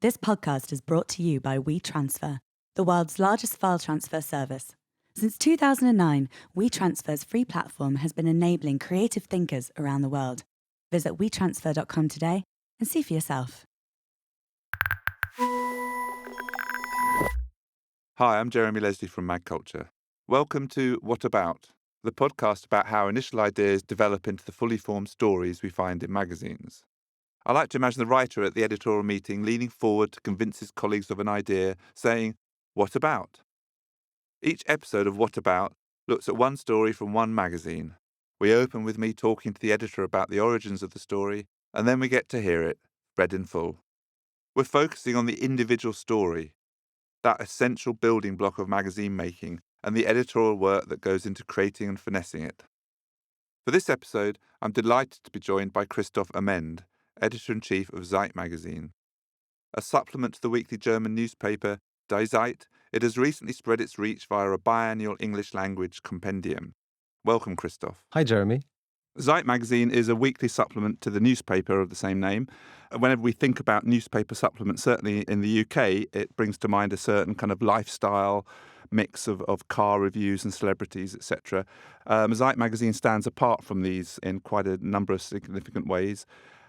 This podcast is brought to you by WeTransfer, the world's largest file transfer service. Since 2009, WeTransfer's free platform has been enabling creative thinkers around the world. Visit WeTransfer.com today and see for yourself. Hi, I'm Jeremy Leslie from Mag Culture. Welcome to What About, the podcast about how initial ideas develop into the fully formed stories we find in magazines. I like to imagine the writer at the editorial meeting leaning forward to convince his colleagues of an idea, saying, "What about?" Each episode of What About looks at one story from one magazine. We open with me talking to the editor about the origins of the story, and then we get to hear it, read in full. We're focusing on the individual story, that essential building block of magazine making, and the editorial work that goes into creating and finessing it. For this episode, I'm delighted to be joined by Christoph Amend, Editor-in-Chief of ZEITmagazin. A supplement to the weekly German newspaper Die Zeit, it has recently spread its reach via a biannual English language compendium. Welcome, Christoph. Hi, Jeremy. ZEITmagazin is a weekly supplement to the newspaper of the same name. Whenever we think about newspaper supplements, certainly in the UK, it brings to mind a certain kind of lifestyle mix of car reviews and celebrities, etc. ZEITmagazin stands apart from these in quite a number of significant ways.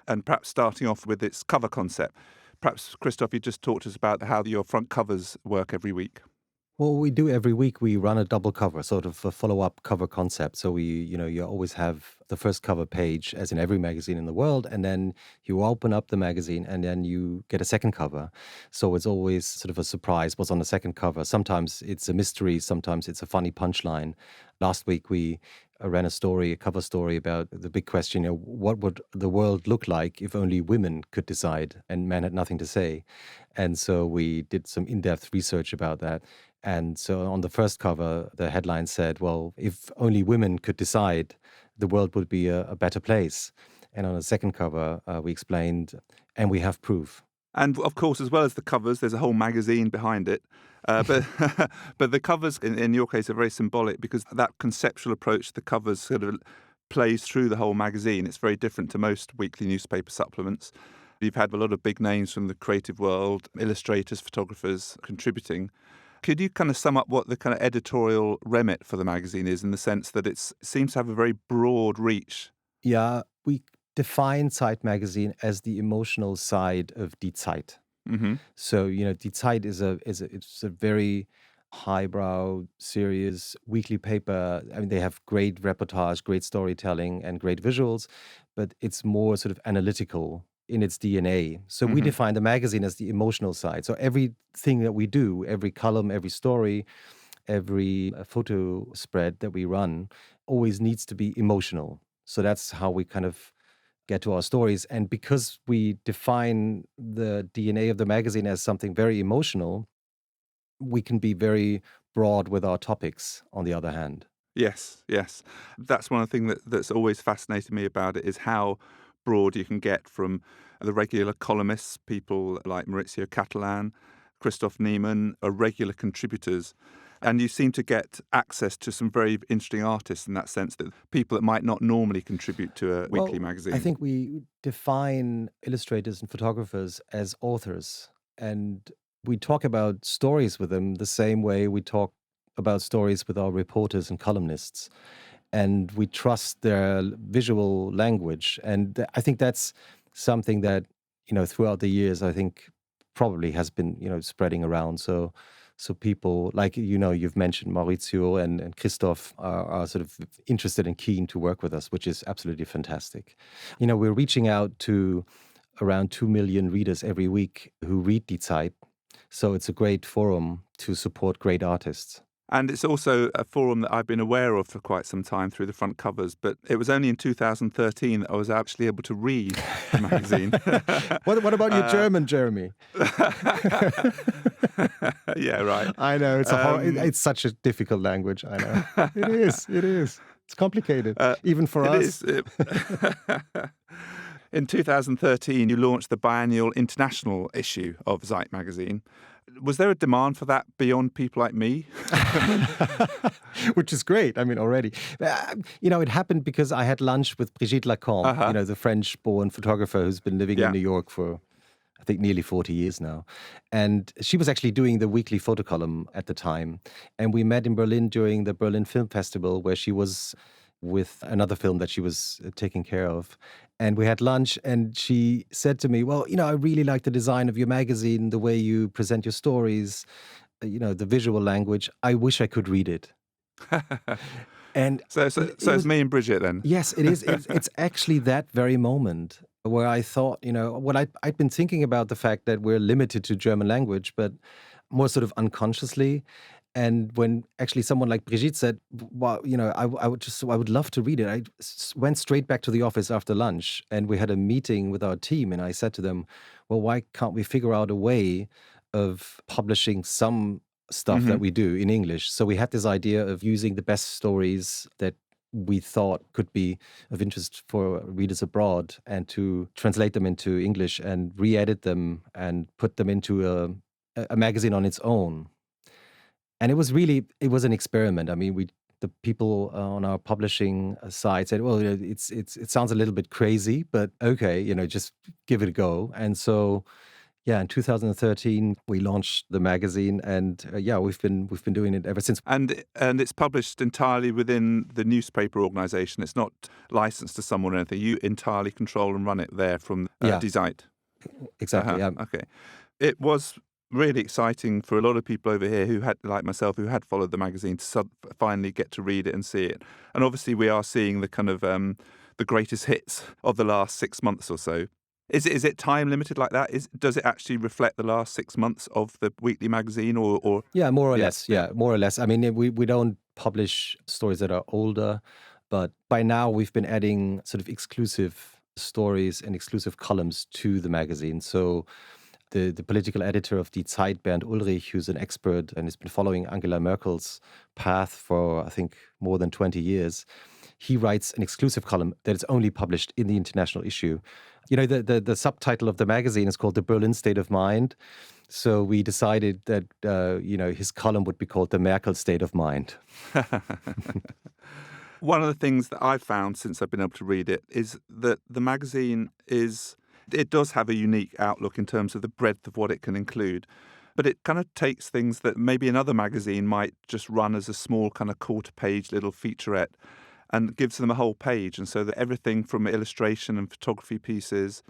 And perhaps starting off with its cover concept. Perhaps, Christoph, you just talked to us about how your front covers work every week. Well, we do every week. We run a double cover, sort of a follow-up cover concept. So you always have the first cover page, as in every magazine in the world, and then you open up the magazine and then you get a second cover. So it's always sort of a surprise what's on the second cover. Sometimes it's a mystery, sometimes it's a funny punchline. Last week we ran a cover story about the big question, what would the world look like if only women could decide and men had nothing to say? And so we did some in-depth research about that. And so on the first cover, the headline said, well, if only women could decide, the world would be a better place. And on the second cover, we explained, and we have proof. And of course, as well as the covers, there's a whole magazine behind it. But the covers, in your case, are very symbolic because that conceptual approach to the covers sort of plays through the whole magazine. It's very different to most weekly newspaper supplements. You've had a lot of big names from the creative world, illustrators, photographers contributing. Could you kind of sum up what the kind of editorial remit for the magazine is, in the sense that it seems to have a very broad reach? Yeah, we define ZEITmagazin as the emotional side of Die Zeit. Mm-hmm. So, Die Zeit it's a very highbrow, serious weekly paper. I mean, they have great reportage, great storytelling, and great visuals, but it's more sort of analytical in its DNA. So we define the magazine as the emotional side. So everything that we do, every column, every story, every photo spread that we run always needs to be emotional. So that's how we kind of get to our stories. And because we define the DNA of the magazine as something very emotional, we can be very broad with our topics, on the other hand. Yes. That's one of the things that's always fascinated me about it, is how broad you can get, from the regular columnists, people like Maurizio Catalan, Christoph Niemann, are regular contributors. And you seem to get access to some very interesting artists in that sense, that people that might not normally contribute to a weekly magazine. I think we define illustrators and photographers as authors, and we talk about stories with them the same way we talk about stories with our reporters and columnists. And we trust their visual language. And I think that's something that, throughout the years, I think probably has been, spreading around. So people like, you've mentioned Maurizio and Christoph are sort of interested and keen to work with us, which is absolutely fantastic. We're reaching out to around 2 million readers every week who read Die Zeit. So it's a great forum to support great artists. And it's also a forum that I've been aware of for quite some time through the front covers. But it was only in 2013 that I was actually able to read the magazine. What about your German, Jeremy? Yeah, right. I know, it's such a difficult language. I know. It is. It's complicated, even for us. In 2013, you launched the biannual international issue of ZEITmagazin. Was there a demand for that beyond people like me? Which is great. I mean, already. It happened because I had lunch with Brigitte Lacan, the French-born photographer who's been living in New York for, I think nearly 40 years now. And she was actually doing the weekly photo column at the time. And we met in Berlin during the Berlin Film Festival, where she was with another film that she was taking care of. And we had lunch, and she said to me, well, I really like the design of your magazine, the way you present your stories, the visual language. I wish I could read it. And So it's me and Bridget then. yes, it is. It's actually that very moment where I thought, I'd been thinking about the fact that we're limited to German language, but more sort of unconsciously. And when actually someone like Brigitte said, well, I would love to read it. Went straight back to the office after lunch, and we had a meeting with our team. And I said to them, well, why can't we figure out a way of publishing some stuff that we do in English? So we had this idea of using the best stories that we thought could be of interest for readers abroad, and to translate them into English and re-edit them and put them into a magazine on its own. And it was an experiment. I mean, the people on our publishing side said, well, it sounds a little bit crazy, but okay, just give it a go. And so, yeah, in 2013 we launched the magazine, and we've been doing it ever since. And it's published entirely within the newspaper organisation. It's not licensed to someone or anything. You entirely control and run it there from ZEIT. Exactly. Yeah. Okay. It was really exciting for a lot of people over here who had, like myself, who had followed the magazine to finally get to read it and see it. And obviously we are seeing the kind of the greatest hits of the last 6 months or so. Is it time limited like that? Does it actually reflect the last 6 months of the weekly magazine or? Yeah, more or less. Yeah, more or less. I mean, we don't publish stories that are older, but by now we've been adding sort of exclusive stories and exclusive columns to the magazine. So the political editor of Die Zeit, Bernd Ulrich, who's an expert and has been following Angela Merkel's path for, I think, more than 20 years, he writes an exclusive column that is only published in the international issue. The subtitle of the magazine is called The Berlin State of Mind. So we decided that, his column would be called The Merkel State of Mind. One of the things that I've found since I've been able to read it is that the magazine it does have a unique outlook in terms of the breadth of what it can include. But it kind of takes things that maybe another magazine might just run as a small kind of quarter-page little featurette and gives them a whole page. And so that everything from illustration and photography pieces,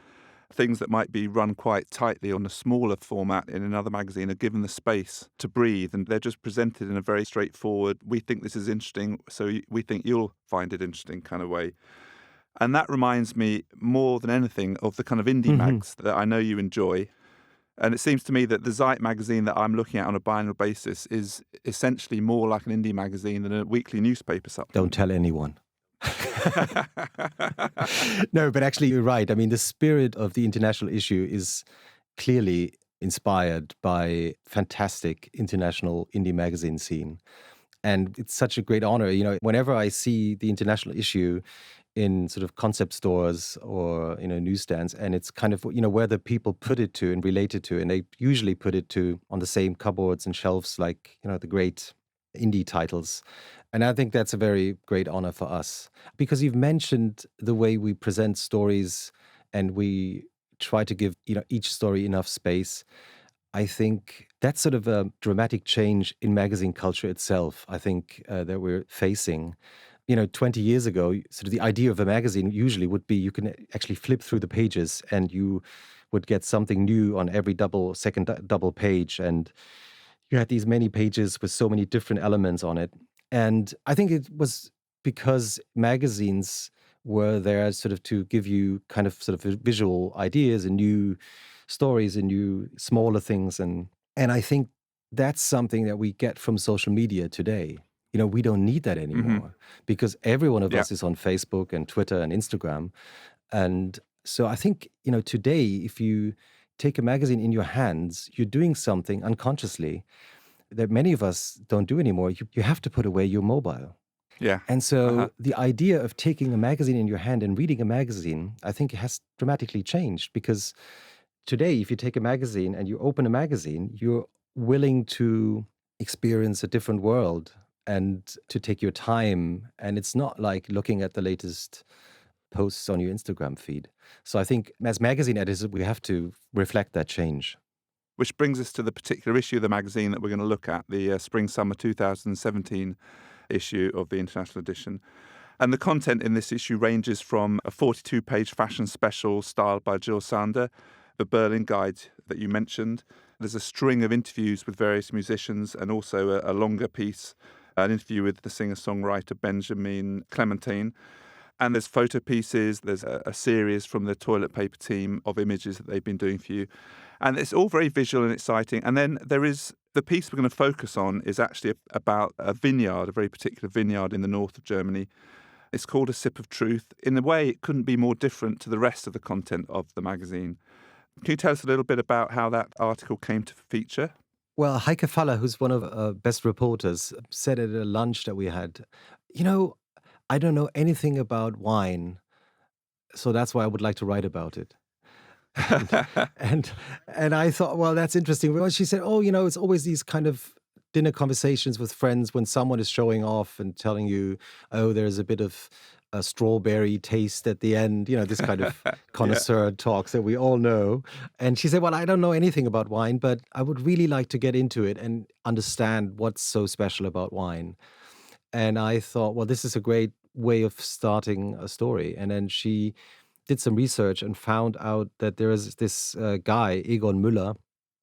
things that might be run quite tightly on a smaller format in another magazine, are given the space to breathe. And they're just presented in a very straightforward, we think this is interesting, so we think you'll find it interesting kind of way. And that reminds me more than anything of the kind of indie mags that I know you enjoy. And it seems to me that the ZEIT magazine that I'm looking at on a biannual basis is essentially more like an indie magazine than a weekly newspaper supplement. Don't tell anyone. No, but actually you're right. I mean, the spirit of the international issue is clearly inspired by fantastic international indie magazine scene. And it's such a great honor. Whenever I see the international issue in sort of concept stores or newsstands, and it's kind of where the people put it to and relate it to, and they usually put it to on the same cupboards and shelves like the great indie titles. And I think that's a very great honor for us, because you've mentioned the way we present stories and we try to give each story enough space. I think that's sort of a dramatic change in magazine culture itself, I think, that we're facing. 20 years ago, sort of the idea of a magazine usually would be you can actually flip through the pages and you would get something new on every second double page. And you had these many pages with so many different elements on it. And I think it was because magazines were there sort of to give you kind of sort of visual ideas and new stories and new smaller things. And I think that's something that we get from social media today. We don't need that anymore because every one of us is on Facebook and Twitter and Instagram. And so I think, today, if you take a magazine in your hands, you're doing something unconsciously that many of us don't do anymore. You have to put away your mobile. Yeah. And so the idea of taking a magazine in your hand and reading a magazine, I think has dramatically changed, because today, if you take a magazine and you open a magazine, you're willing to experience a different world and to take your time. And it's not like looking at the latest posts on your Instagram feed. So I think as magazine editors, we have to reflect that change. Which brings us to the particular issue of the magazine that we're going to look at, the Spring-Summer 2017 issue of the International Edition. And the content in this issue ranges from a 42-page fashion special styled by Jill Sander, the Berlin Guide that you mentioned. There's a string of interviews with various musicians and also a longer piece, an interview with the singer-songwriter Benjamin Clementine. And there's photo pieces, there's a series from the toilet paper team of images that they've been doing for you. And it's all very visual and exciting. And then there is the piece we're going to focus on is actually about a vineyard, a very particular vineyard in the north of Germany. It's called A Sip of Truth. In a way, it couldn't be more different to the rest of the content of the magazine. Can you tell us a little bit about how that article came to feature? Well, Heikle Faller, who's one of our best reporters, said at a lunch that we had, I don't know anything about wine, so that's why I would like to write about it. And I thought, well, that's interesting. Well, she said, it's always these kind of dinner conversations with friends when someone is showing off and telling you, oh, there's a bit of a strawberry taste at the end, this kind of connoisseur talks that we all know. And she said, well, I don't know anything about wine, but I would really like to get into it and understand what's so special about wine. And I thought, well, this is a great way of starting a story. And then she did some research and found out that there is this guy, Egon Mueller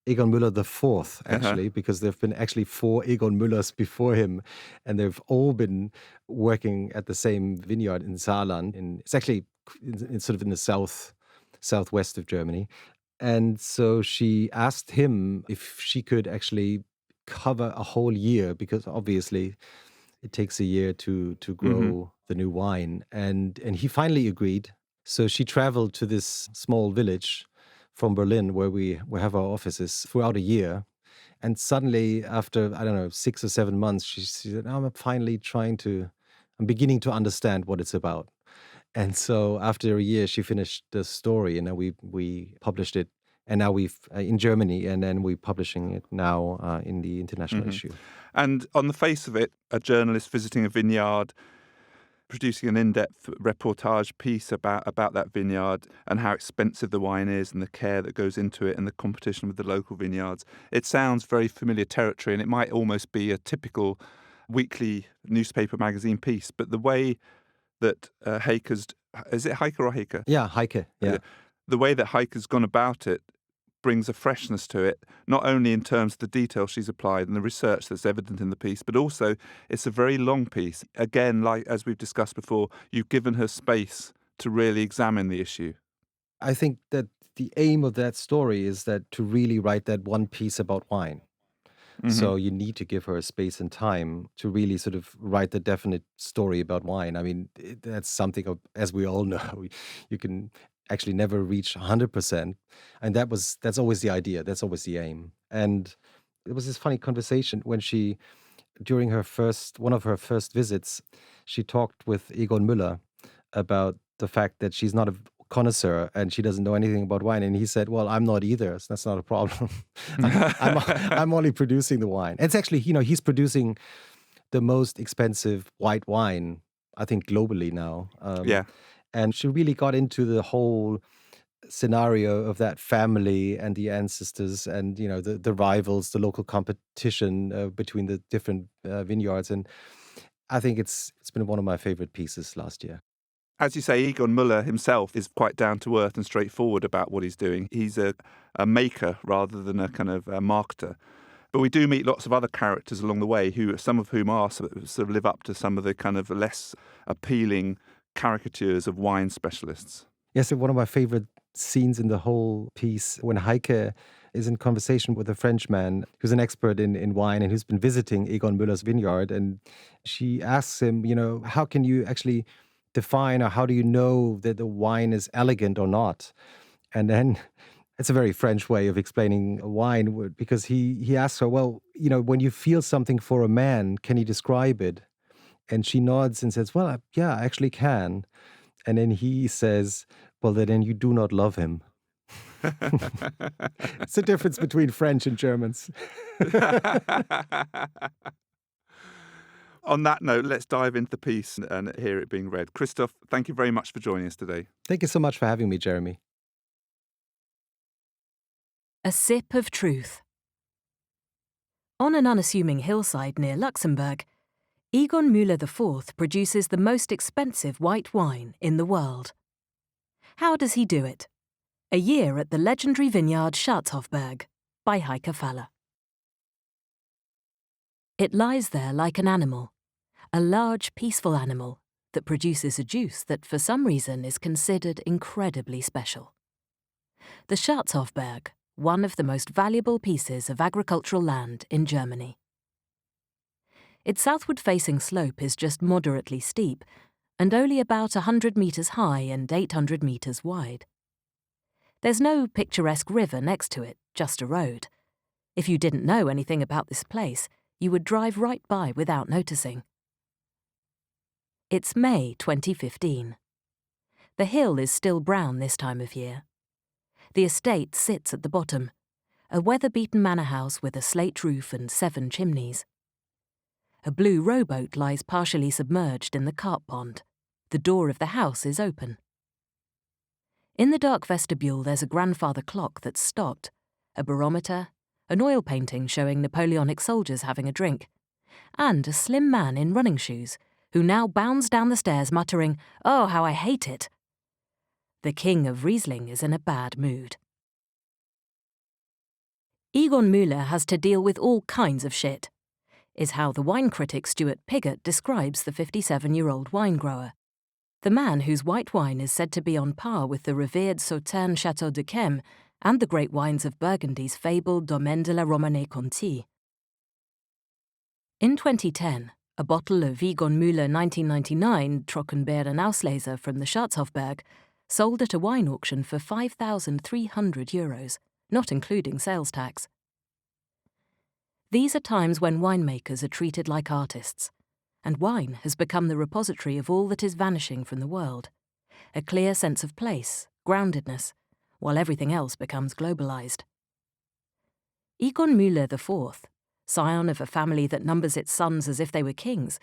the fourth, actually, because there have been actually 4 Egon Müllers before him, and they've all been working at the same vineyard in Saarland. It's actually sort of in the southwest of Germany. And so she asked him if she could actually cover a whole year, because obviously it takes a year to grow the new wine. And he finally agreed. So she traveled to this small village from Berlin where we have our offices throughout a year. And suddenly, after, 6 or 7 months, she said, I'm beginning to understand what it's about. And so after a year, she finished the story, and then we published it. And now we've in Germany, and then we're publishing it now in the international issue. And on the face of it, a journalist visiting a vineyard, producing an in-depth reportage piece about that vineyard and how expensive the wine is and the care that goes into it and the competition with the local vineyards. It sounds very familiar territory, and it might almost be a typical weekly newspaper magazine piece. But the way that Heike's... Is it Heike or Heike? Yeah, Heike. Yeah. The way that Heike's gone about it brings a freshness to it, not only in terms of the detail she's applied and the research that's evident in the piece, but also it's a very long piece. Again, like as we've discussed before, you've given her space to really examine the issue. I think that the aim of that story is that to really write that one piece about wine. So you need to give her space and time to really sort of write the definite story about wine. I mean, that's something, as we all know, you can actually never reach 100%. And that's always the idea. That's always the aim. And it was this funny conversation when she, during one of her first visits, she talked with Egon Müller about the fact that she's not a connoisseur and she doesn't know anything about wine. And he said, well, I'm not either. So that's not a problem. I'm only producing the wine. It's actually, he's producing the most expensive white wine, I think, globally now. And she really got into the whole scenario of that family and the ancestors and, the rivals, the local competition between the different vineyards. And I think it's been one of my favorite pieces last year. As you say, Egon Müller himself is quite down to earth and straightforward about what he's doing. He's a maker rather than a kind of a marketer. But we do meet lots of other characters along the way, some of whom are sort of live up to some of the kind of less appealing caricatures of wine specialists. Yes, one of my favorite scenes in the whole piece, when Heike is in conversation with a Frenchman who's an expert in wine and who's been visiting Egon Müller's vineyard. And she asks him, how can you actually define, or how do you know that the wine is elegant or not? And then it's a very French way of explaining wine, because he asks her, well, when you feel something for a man, can you describe it? And she nods and says, well, yeah, I actually can. And then he says, well, then you do not love him. It's the difference between French and Germans. On that note, let's dive into the piece and hear it being read. Christoph, thank you very much for joining us today. Thank you so much for having me, Jeremy. A Sip of Truth. On an unassuming hillside near Luxembourg, Egon Mueller IV produces the most expensive white wine in the world. How does he do it? A Year at the Legendary Vineyard Schatzhofberg by Heikle Faller. It lies there like an animal, a large, peaceful animal that produces a juice that for some reason is considered incredibly special. The Schatzhofberg, one of the most valuable pieces of agricultural land in Germany. Its southward-facing slope is just moderately steep and only about 100 metres high and 800 metres wide. There's no picturesque river next to it, just a road. If you didn't know anything about this place, you would drive right by without noticing. It's May 2015. The hill is still brown this time of year. The estate sits at the bottom, a weather-beaten manor house with a slate roof and 7 chimneys. A blue rowboat lies partially submerged in the carp pond. The door of the house is open. In the dark vestibule there's a grandfather clock that's stopped, a barometer, an oil painting showing Napoleonic soldiers having a drink, and a slim man in running shoes who now bounds down the stairs muttering, "Oh, how I hate it!" The king of Riesling is in a bad mood. Egon Mueller has to deal with all kinds of shit, is how the wine critic Stuart Piggott describes the 57-year-old wine grower, the man whose white wine is said to be on par with the revered Sauternes Château de Chem and the great wines of Burgundy's fabled Domaine de la Romanée-Conti. In 2010, a bottle of Egon Mueller 1999 Trockenbeeren Auslese from the Schatzhofberg sold at a wine auction for €5,300, not including sales tax. These are times when winemakers are treated like artists, and wine has become the repository of all that is vanishing from the world, a clear sense of place, groundedness, while everything else becomes globalized. Egon Mueller IV, scion of a family that numbers its sons as if they were kings,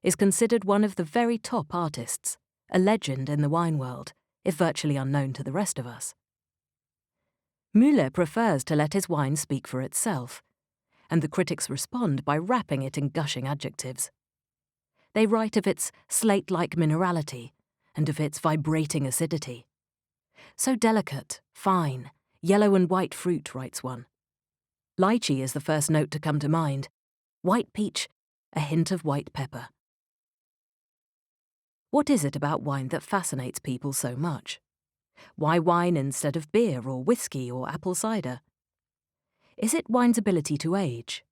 is considered one of the very top artists, a legend in the wine world, if virtually unknown to the rest of us. Mueller prefers to let his wine speak for itself, and the critics respond by wrapping it in gushing adjectives. They write of its slate-like minerality and of its vibrating acidity. So delicate, fine, yellow and white fruit, writes one. Lychee is the first note to come to mind. White peach, a hint of white pepper. What is it about wine that fascinates people so much? Why wine instead of beer or whiskey or apple cider? Is it wine's ability to age?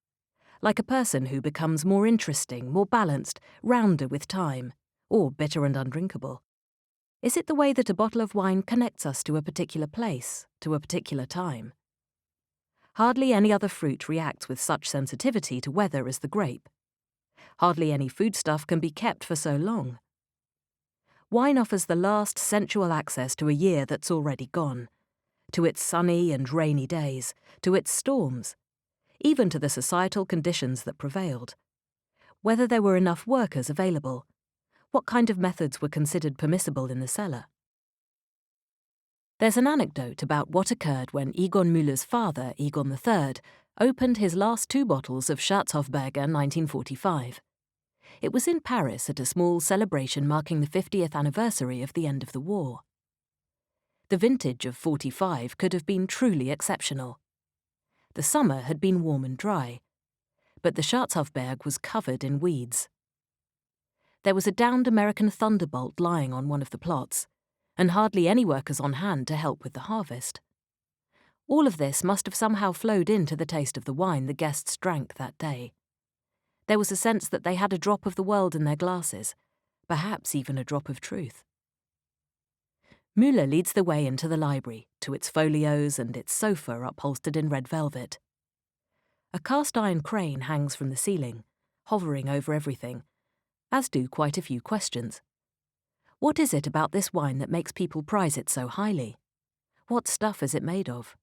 Like a person who becomes more interesting, more balanced, rounder with time, or bitter and undrinkable? Is it the way that a bottle of wine connects us to a particular place, to a particular time? Hardly any other fruit reacts with such sensitivity to weather as the grape. Hardly any foodstuff can be kept for so long. Wine offers the last sensual access to a year that's already gone, to its sunny and rainy days, to its storms, even to the societal conditions that prevailed. Whether there were enough workers available, what kind of methods were considered permissible in the cellar. There's an anecdote about what occurred when Egon Müller's father, Egon III, opened his last 2 bottles of Schatzhofberger 1945. It was in Paris at a small celebration marking the 50th anniversary of the end of the war. The vintage of 45 could have been truly exceptional. The summer had been warm and dry, but the Schatzhofberg was covered in weeds. There was a downed American thunderbolt lying on one of the plots, and hardly any workers on hand to help with the harvest. All of this must have somehow flowed into the taste of the wine the guests drank that day. There was a sense that they had a drop of the world in their glasses, perhaps even a drop of truth. Mueller leads the way into the library, to its folios and its sofa upholstered in red velvet. A cast-iron crane hangs from the ceiling, hovering over everything, as do quite a few questions. What is it about this wine that makes people prize it so highly? What stuff is it made of?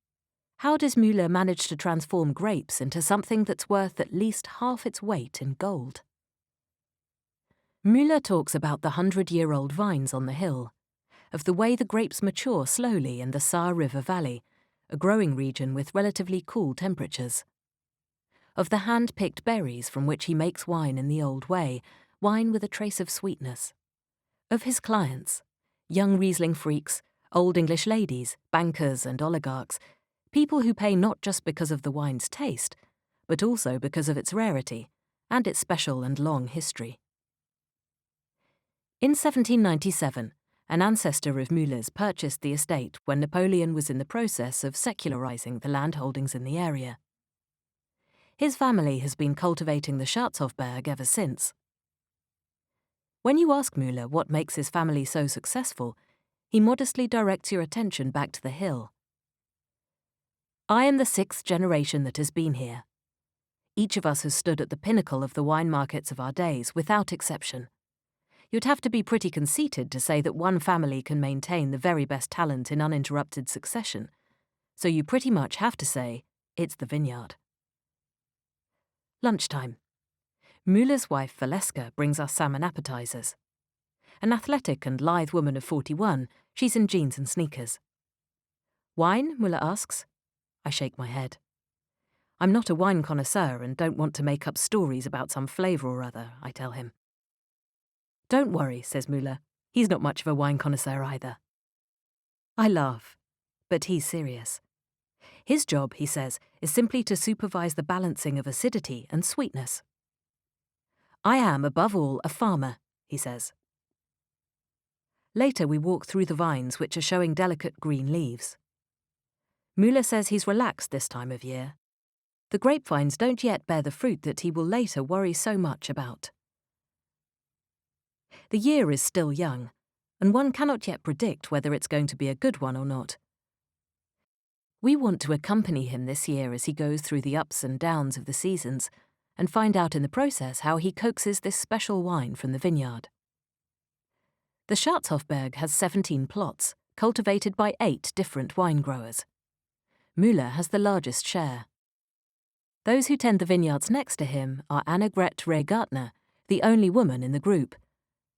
How does Mueller manage to transform grapes into something that's worth at least half its weight in gold? Mueller talks about the 100-year-old vines on the hill, of the way the grapes mature slowly in the Saar River Valley, a growing region with relatively cool temperatures. Of the hand-picked berries from which he makes wine in the old way, wine with a trace of sweetness. Of his clients, young Riesling freaks, old English ladies, bankers and oligarchs, people who pay not just because of the wine's taste, but also because of its rarity and its special and long history. In 1797, an ancestor of Mueller's purchased the estate when Napoleon was in the process of secularizing the land holdings in the area. His family has been cultivating the Schatzhofberg ever since. When you ask Mueller what makes his family so successful, he modestly directs your attention back to the hill. I am the 6th generation that has been here. Each of us has stood at the pinnacle of the wine markets of our days, without exception. You'd have to be pretty conceited to say that one family can maintain the very best talent in uninterrupted succession, so you pretty much have to say, it's the vineyard. Lunchtime. Mueller's wife Valeska brings us salmon appetizers. An athletic and lithe woman of 41, she's in jeans and sneakers. Wine? Mueller asks. I shake my head. I'm not a wine connoisseur and don't want to make up stories about some flavour or other, I tell him. Don't worry, says Mueller. He's not much of a wine connoisseur either. I laugh, but he's serious. His job, he says, is simply to supervise the balancing of acidity and sweetness. I am, above all, a farmer, he says. Later we walk through the vines which are showing delicate green leaves. Mueller says he's relaxed this time of year. The grapevines don't yet bear the fruit that he will later worry so much about. The year is still young, and one cannot yet predict whether it's going to be a good one or not. We want to accompany him this year as he goes through the ups and downs of the seasons, and find out in the process how he coaxes this special wine from the vineyard. The Schatzhofberg has 17 plots, cultivated by 8 different wine growers. Mueller has the largest share. Those who tend the vineyards next to him are Grete Gartner, the only woman in the group,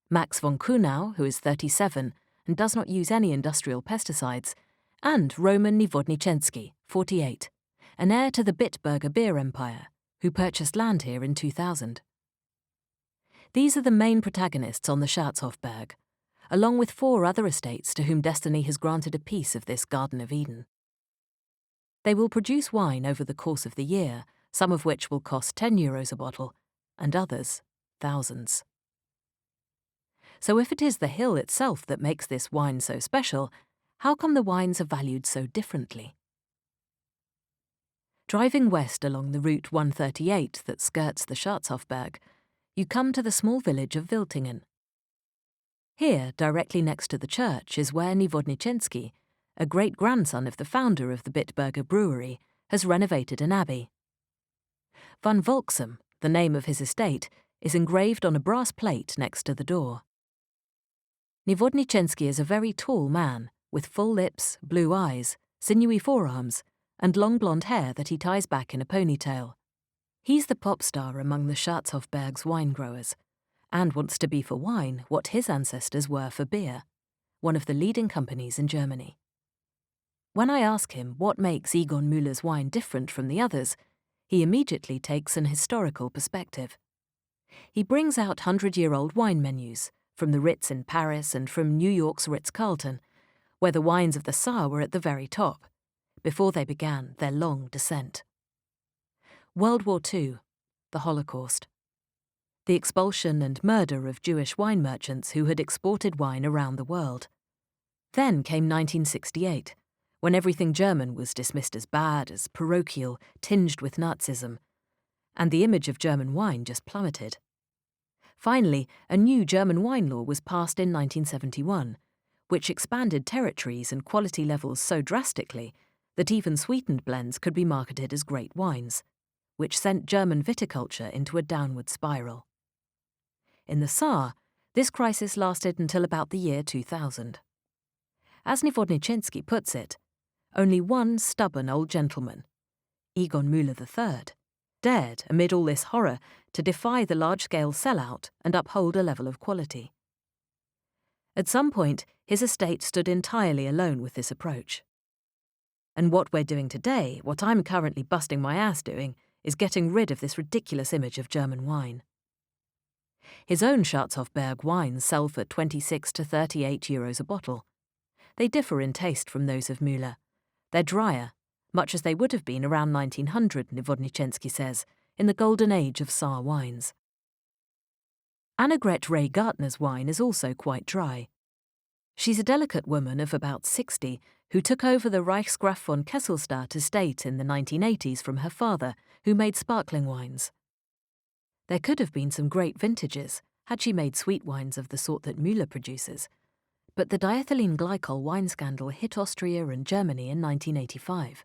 Max von Kuhnau, who is 37 and does not use any industrial pesticides, and Roman Niewodniczynski, 48, an heir to the Bitburger beer empire, who purchased land here in 2000. These are the main protagonists on the Schatzhofberg, along with 4 other estates to whom destiny has granted a piece of this Garden of Eden. They will produce wine over the course of the year, some of which will cost €10 a bottle, and others, thousands. So if it is the hill itself that makes this wine so special, how come the wines are valued so differently? Driving west along the Route 138 that skirts the Schatzhofberg, you come to the small village of Wiltingen. Here, directly next to the church, is where Niewodniczynski, a great-grandson of the founder of the Bitburger brewery, has renovated an abbey. Van Volksem, the name of his estate, is engraved on a brass plate next to the door. Niewodniczynski is a very tall man, with full lips, blue eyes, sinewy forearms, and long blonde hair that he ties back in a ponytail. He's the pop star among the Schatzhofberg's wine growers, and wants to be for wine what his ancestors were for beer, one of the leading companies in Germany. When I ask him what makes Egon Mueller's wine different from the others, he immediately takes an historical perspective. He brings out 100-year-old wine menus, from the Ritz in Paris and from New York's Ritz-Carlton, where the wines of the Saar were at the very top, before they began their long descent. World War II, the Holocaust. The expulsion and murder of Jewish wine merchants who had exported wine around the world. Then came 1968, when everything German was dismissed as bad, as parochial, tinged with Nazism, and the image of German wine just plummeted. Finally, a new German wine law was passed in 1971, which expanded territories and quality levels so drastically that even sweetened blends could be marketed as great wines, which sent German viticulture into a downward spiral. In the Saar, this crisis lasted until about the year 2000. As Niewodniczynski puts it, only one stubborn old gentleman, Egon Mueller III, dared, amid all this horror, to defy the large-scale sellout and uphold a level of quality. At some point, his estate stood entirely alone with this approach. And what we're doing today, what I'm currently busting my ass doing, is getting rid of this ridiculous image of German wine. His own Schatzhofberg wines sell for 26 to 38 euros a bottle. They differ in taste from those of Mueller. They're drier, much as they would have been around 1900, Niewodniczynski says, in the golden age of Saar wines. Annegret Ray Gartner's wine is also quite dry. She's a delicate woman of about 60 who took over the Reichsgraf von Kesselstadt estate in the 1980s from her father, who made sparkling wines. There could have been some great vintages had she made sweet wines of the sort that Mueller produces, but the diethylene glycol wine scandal hit Austria and Germany in 1985.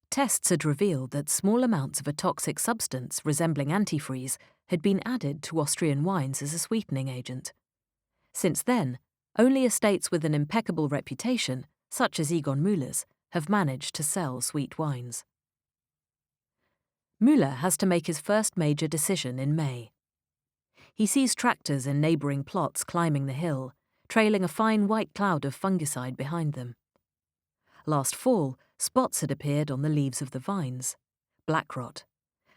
Tests had revealed that small amounts of a toxic substance resembling antifreeze had been added to Austrian wines as a sweetening agent. Since then, only estates with an impeccable reputation, such as Egon Mueller's, have managed to sell sweet wines. Mueller has to make his first major decision in May. He sees tractors in neighbouring plots climbing the hill, trailing a fine white cloud of fungicide behind them. Last fall, spots had appeared on the leaves of the vines. Black rot,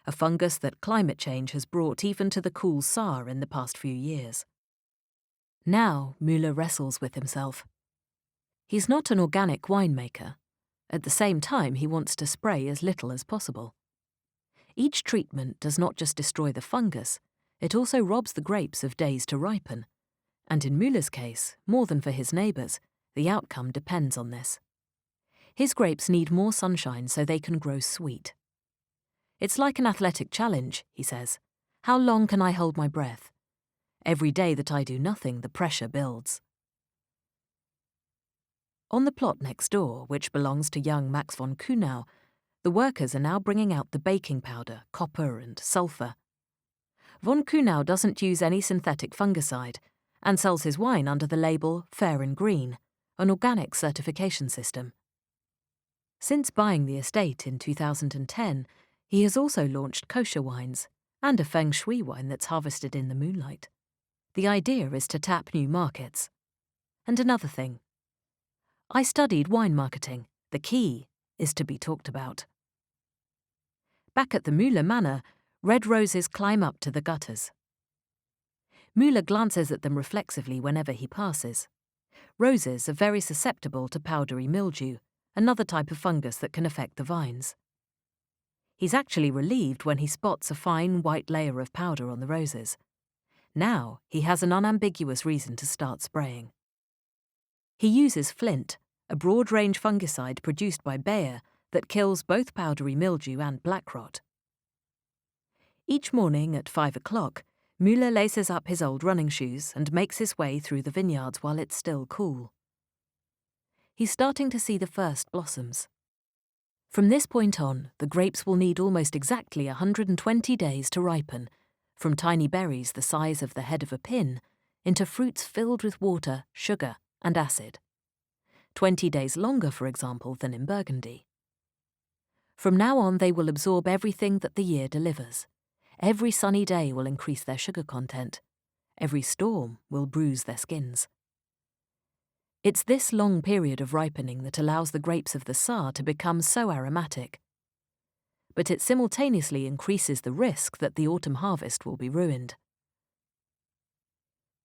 a fungus that climate change has brought even to the cool Saar in the past few years. Now Mueller wrestles with himself. He's not an organic winemaker. At the same time, he wants to spray as little as possible. Each treatment does not just destroy the fungus, it also robs the grapes of days to ripen. And in Mueller's case, more than for his neighbours, the outcome depends on this. His grapes need more sunshine so they can grow sweet. It's like an athletic challenge, he says. How long can I hold my breath? Every day that I do nothing, the pressure builds. On the plot next door, which belongs to young Max von Kuhnau, the workers are now bringing out the baking powder, copper and sulphur. Von Kuhnau doesn't use any synthetic fungicide and sells his wine under the label Fair and Green, an organic certification system. Since buying the estate in 2010, he has also launched kosher wines and a feng shui wine that's harvested in the moonlight. The idea is to tap new markets. And another thing. I studied wine marketing. The key is to be talked about. Back at the Mueller manor, red roses climb up to the gutters. Mueller glances at them reflexively whenever he passes. Roses are very susceptible to powdery mildew, another type of fungus that can affect the vines. He's actually relieved when he spots a fine white layer of powder on the roses. Now he has an unambiguous reason to start spraying. He uses flint, a broad-range fungicide produced by Bayer that kills both powdery mildew and black rot. Each morning at 5 o'clock, Mueller laces up his old running shoes and makes his way through the vineyards while it's still cool. He's starting to see the first blossoms. From this point on, the grapes will need almost exactly 120 days to ripen, from tiny berries the size of the head of a pin into fruits filled with water, sugar, and acid. 20 days longer, for example, than in Burgundy. From now on, they will absorb everything that the year delivers. Every sunny day will increase their sugar content. Every storm will bruise their skins. It's this long period of ripening that allows the grapes of the Saar to become so aromatic. But it simultaneously increases the risk that the autumn harvest will be ruined.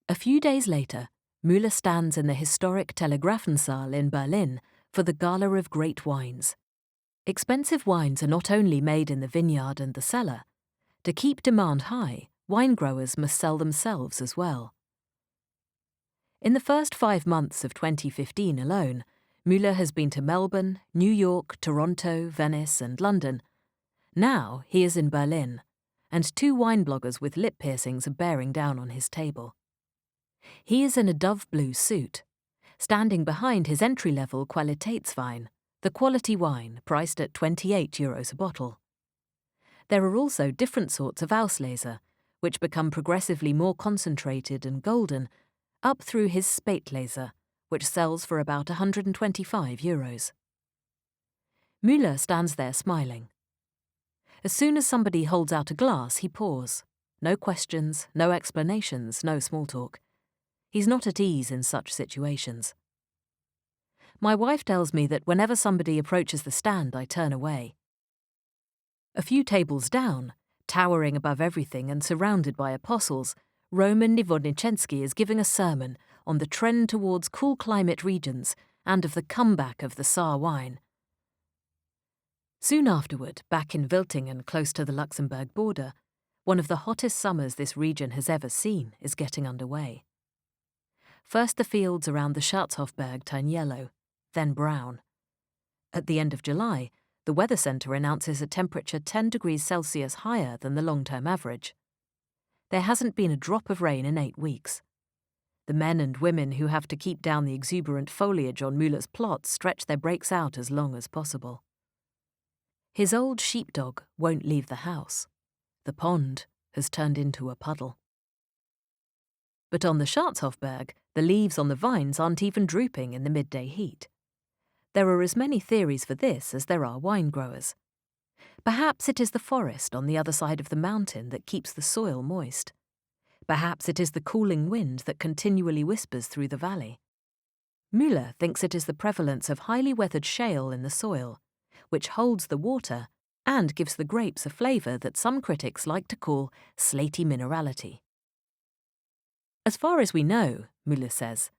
A few days later, Mueller stands in the historic Telegraphensaal in Berlin for the Gala of Great Wines. Expensive wines are not only made in the vineyard and the cellar. To keep demand high, wine growers must sell themselves as well. In the first 5 months of 2015 alone, Mueller has been to Melbourne, New York, Toronto, Venice, and London. Now he is in Berlin, and 2 wine bloggers with lip piercings are bearing down on his table. He is in a dove blue suit, standing behind his entry-level Qualitätswein, the quality wine priced at 28 euros a bottle. There are also different sorts of Auslese, which become progressively more concentrated and golden, up through his Spätlese, which sells for about 125 euros. Mueller stands there smiling. As soon as somebody holds out a glass, he pours. No questions, no explanations, no small talk. He's not at ease in such situations. My wife tells me that whenever somebody approaches the stand, I turn away. A few tables down, towering above everything and surrounded by apostles, Roman Nivodnichensky is giving a sermon on the trend towards cool climate regions and of the comeback of the Saar wine. Soon afterward, back in Wiltingen, close to the Luxembourg border, one of the hottest summers this region has ever seen is getting underway. First, the fields around the Schatzhofberg turn yellow, then brown. At the end of July, the Weather Centre announces a temperature 10 degrees Celsius higher than the long-term average. There hasn't been a drop of rain in 8 weeks. The men and women who have to keep down the exuberant foliage on Mueller's plots stretch their brakes out as long as possible. His old sheepdog won't leave the house. The pond has turned into a puddle. But on the Schatzhofberg, the leaves on the vines aren't even drooping in the midday heat. There are as many theories for this as there are wine growers. Perhaps it is the forest on the other side of the mountain that keeps the soil moist. Perhaps it is the cooling wind that continually whispers through the valley. Mueller thinks it is the prevalence of highly weathered shale in the soil, which holds the water and gives the grapes a flavour that some critics like to call slaty minerality. As far as we know, Mueller says,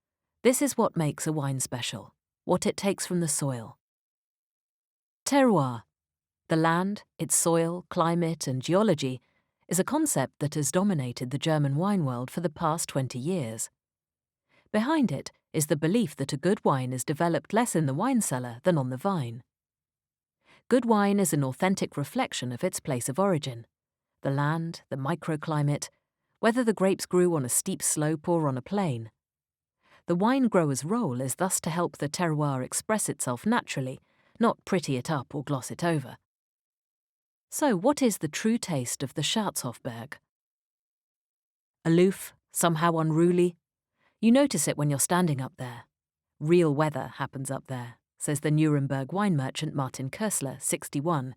this is what makes a wine special, what it takes from the soil. Terroir, the land, its soil, climate and geology, is a concept that has dominated the German wine world for the past 20 years. Behind it is the belief that a good wine is developed less in the wine cellar than on the vine. Good wine is an authentic reflection of its place of origin, the land, the microclimate, whether the grapes grew on a steep slope or on a plain. The wine grower's role is thus to help the terroir express itself naturally, not pretty it up or gloss it over. So what is the true taste of the Schatzhofberg? Aloof, somehow unruly. You notice it when you're standing up there. Real weather happens up there, says the Nuremberg wine merchant Martin Kössler, 61,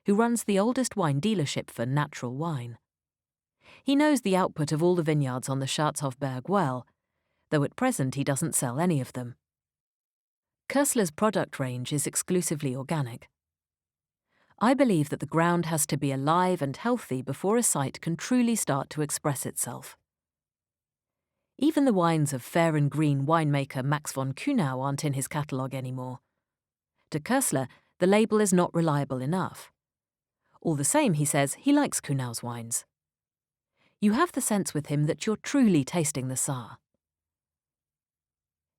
who runs the oldest wine dealership for natural wine. He knows the output of all the vineyards on the Schatzhofberg well, though at present he doesn't sell any of them. Kössler's product range is exclusively organic. I believe that the ground has to be alive and healthy before a site can truly start to express itself. Even the wines of fair and green winemaker Max von Kühnau aren't in his catalogue anymore. To Kössler, the label is not reliable enough. All the same, he says, he likes Kühnau's wines. You have the sense with him that you're truly tasting the Saar.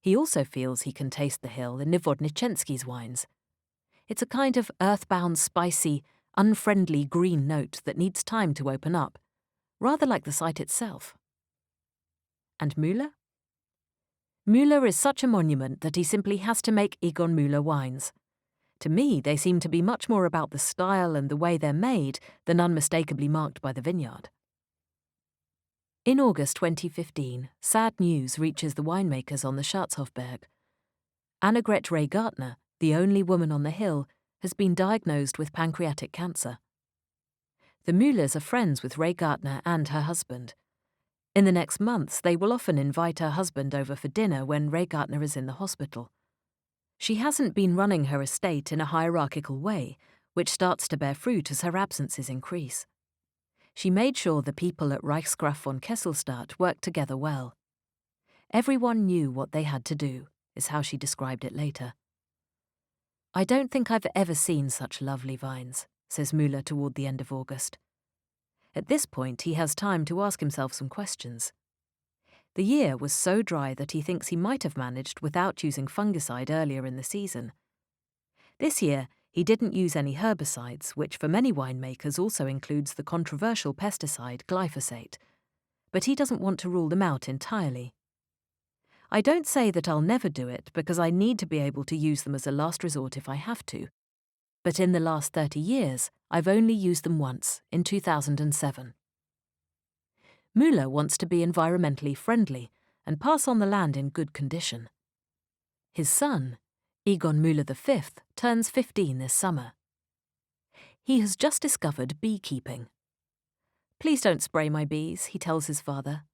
He also feels he can taste the hill in Nivodnichensky's wines. It's a kind of earthbound, spicy, unfriendly green note that needs time to open up, rather like the site itself. And Mueller? Mueller is such a monument that he simply has to make Egon Mueller wines. To me, they seem to be much more about the style and the way they're made than unmistakably marked by the vineyard. In August 2015, sad news reaches the winemakers on the Schatzhofberg. Grete Gartner, the only woman on the hill, has been diagnosed with pancreatic cancer. The Muellers are friends with Ray Gartner and her husband. In the next months, they will often invite her husband over for dinner when Ray Gartner is in the hospital. She hasn't been running her estate in a hierarchical way, which starts to bear fruit as her absences increase. She made sure the people at Reichsgraf von Kesselstadt worked together well. Everyone knew what they had to do, is how she described it later. I don't think I've ever seen such lovely vines, says Mueller toward the end of August. At this point, he has time to ask himself some questions. The year was so dry that he thinks he might have managed without using fungicide earlier in the season. This year, he didn't use any herbicides, which for many winemakers also includes the controversial pesticide glyphosate. But he doesn't want to rule them out entirely. I don't say that I'll never do it because I need to be able to use them as a last resort if I have to. But in the last 30 years, I've only used them once, in 2007. Mueller wants to be environmentally friendly and pass on the land in good condition. His son, Egon Mueller V, turns 15 this summer. He has just discovered beekeeping. "Please don't spray my bees," he tells his father.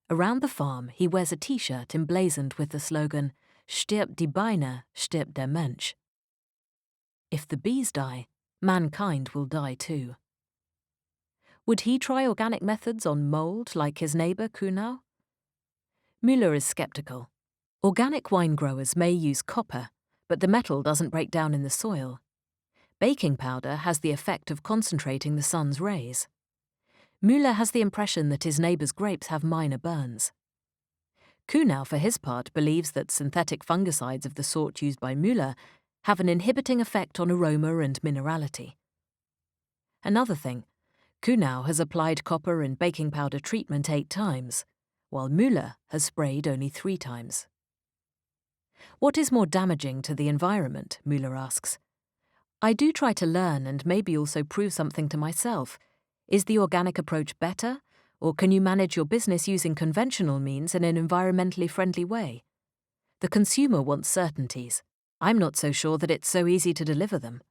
Around the farm, he wears a T-shirt emblazoned with the slogan, "Stirbt die Biene, stirbt der Mensch." If the bees die, mankind will die too. Would he try organic methods on mould like his neighbour Kuhnau? Mueller is sceptical. Organic wine growers may use copper, but the metal doesn't break down in the soil. Baking powder has the effect of concentrating the sun's rays. Mueller has the impression that his neighbour's grapes have minor burns. Kuhnau, for his part, believes that synthetic fungicides of the sort used by Mueller have an inhibiting effect on aroma and minerality. Another thing, Kuhnau has applied copper and baking powder treatment 8 times, while Mueller has sprayed only 3 times. What is more damaging to the environment, Mueller asks. I do try to learn and maybe also prove something to myself. Is the organic approach better, or can you manage your business using conventional means in an environmentally friendly way? The consumer wants certainties. I'm not so sure that it's so easy to deliver them.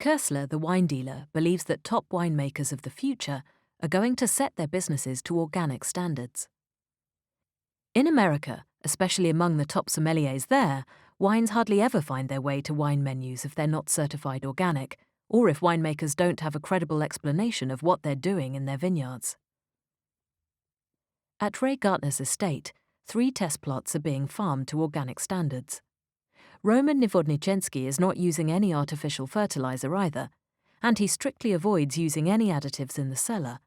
Kersler, the wine dealer, believes that top winemakers of the future are going to set their businesses to organic standards. In America, especially among the top sommeliers there, wines hardly ever find their way to wine menus if they're not certified organic, or if winemakers don't have a credible explanation of what they're doing in their vineyards. At Ray Gartner's estate, 3 test plots are being farmed to organic standards. Roman Nivodnichenski is not using any artificial fertilizer either, and he strictly avoids using any additives in the cellar.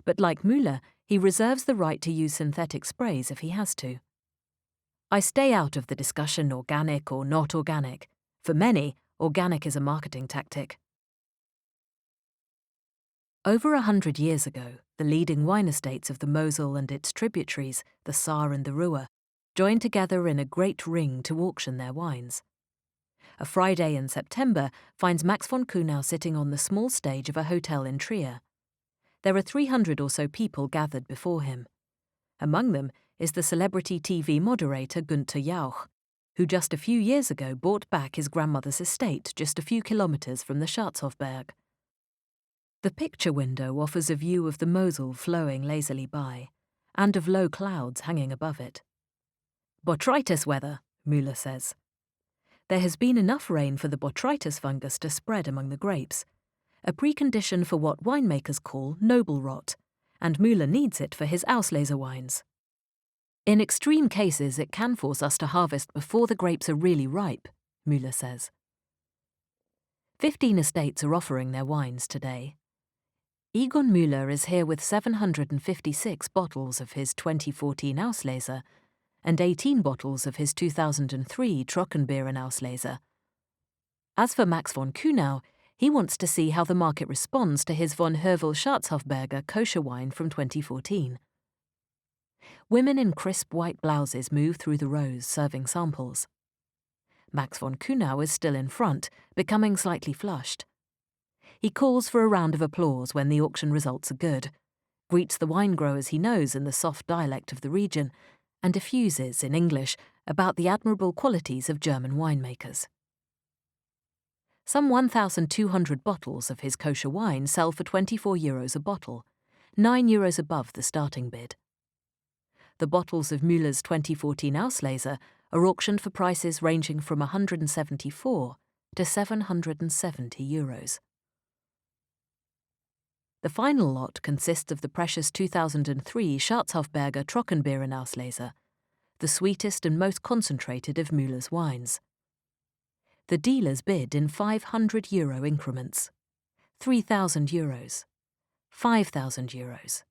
But like Mueller, he reserves the right to use synthetic sprays if he has to. I stay out of the discussion organic or not organic. For many, organic is a marketing tactic. Over 100 years ago, the leading wine estates of the Mosel and its tributaries, the Saar and the Ruhr, joined together in a great ring to auction their wines. A Friday in September finds Max von Kuhnau sitting on the small stage of a hotel in Trier. There are 300 or so people gathered before him. Among them is the celebrity TV moderator Günther Jauch, who just a few years ago bought back his grandmother's estate just a few kilometres from the Schatzhofberg. The picture window offers a view of the Mosel flowing lazily by, and of low clouds hanging above it. Botrytis weather, Mueller says. There has been enough rain for the botrytis fungus to spread among the grapes, a precondition for what winemakers call noble rot, and Mueller needs it for his Auslese wines. In extreme cases, it can force us to harvest before the grapes are really ripe, Mueller says. 15 estates are offering their wines today. Egon Mueller is here with 756 bottles of his 2014 Auslese and 18 bottles of his 2003 Trockenbeeren Auslese. As for Max von Kuhnau, he wants to see how the market responds to his von Hervel Schatzhofberger kosher wine from 2014. Women in crisp white blouses move through the rows serving samples. Max von Kuhnau is still in front, becoming slightly flushed. He calls for a round of applause when the auction results are good, greets the wine growers he knows in the soft dialect of the region, and diffuses in English about the admirable qualities of German winemakers. Some 1,200 bottles of his kosher wine sell for €24 a bottle, €9 above the starting bid. The bottles of Mueller's 2014 Auslese are auctioned for prices ranging from €174 to €770. The final lot consists of the precious 2003 Schatzhofberger Trockenbeeren Auslese, the sweetest and most concentrated of Mueller's wines. The dealers bid in €500 increments, €3,000, €5,000,